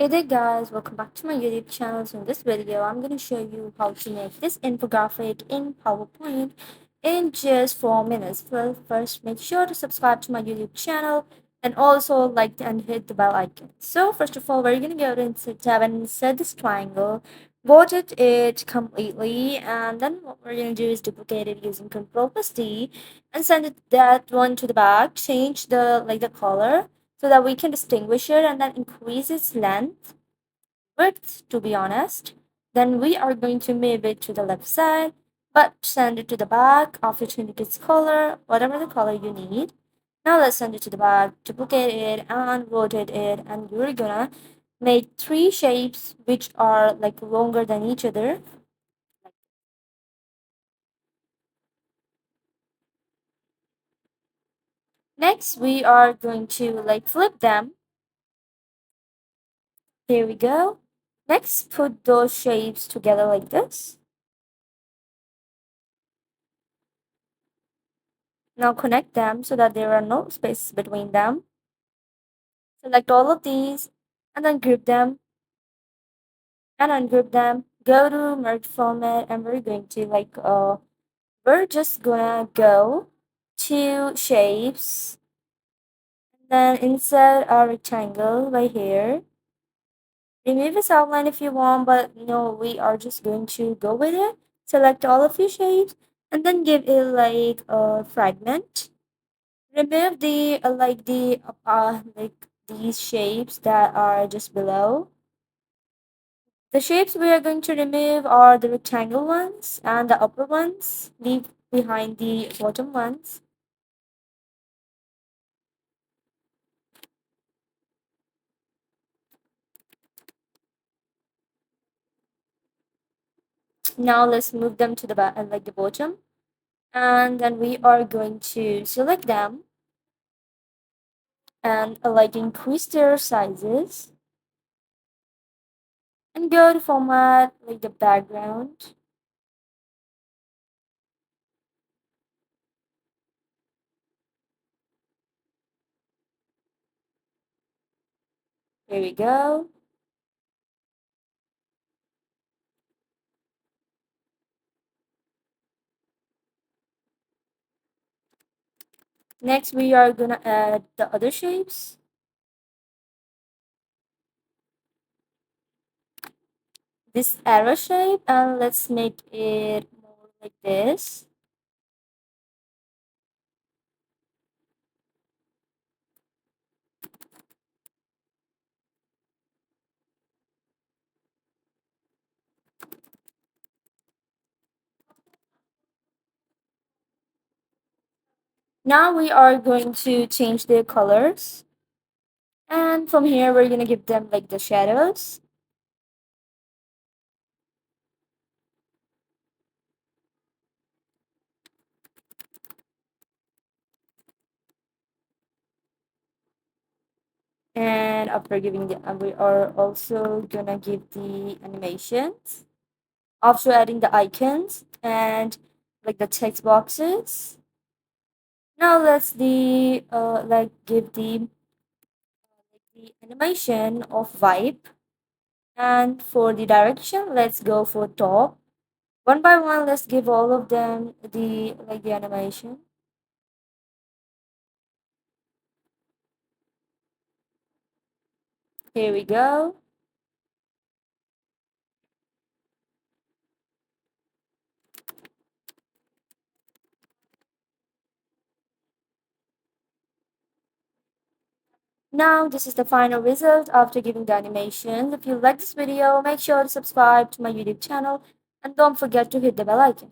Hey there guys, welcome back to my YouTube channel. So in this video, I'm going to show you how to make this infographic in PowerPoint in just 4 minutes. Well, first make sure to subscribe to my YouTube channel and also like and hit the bell icon. So first of all, we're going to go to insert tab and insert this triangle, rotate it completely, and then what we're going to do is duplicate it using Ctrl+D and send that one to the back, change the color so that we can distinguish it and then increase its length, width to be honest. Then we are going to move it to the left side, but send it to the back after changing its color, whatever the color you need. Now let's send it to the back, duplicate it and rotate it, and we're gonna make three shapes which are like longer than each other. Next, we are going to flip them. Here we go. Next, put those shapes together like this. Now connect them so that there are no spaces between them. Select all of these and then group them and ungroup them. Go to merge format and we're going to we're just gonna go to shapes and then insert a rectangle right here. Remove this outline if you want, but no, we are just going to go with it. Select all of your shapes and then give it like a fragment. Remove these shapes that are just below. The shapes we are going to remove are the rectangle ones and the upper ones. Leave behind the bottom ones. Now let's move them to the back, like the bottom, and then we are going to select them and increase their sizes and go to format like the background. Here we go. Next, we are gonna add the other shapes. This arrow shape, and let's make it more like this. Now we are going to change their colors. And from here, we're going to give them like the shadows. And after giving the, we are also going to give the animations. After adding the icons and like the text boxes. Now let's give the animation of vibe. And for the direction, let's go for top. One by one, let's give all of them the animation. Here we go. Now this is the final result after giving the animation. If you like this video, make sure to subscribe to my YouTube channel and don't forget to hit the bell icon.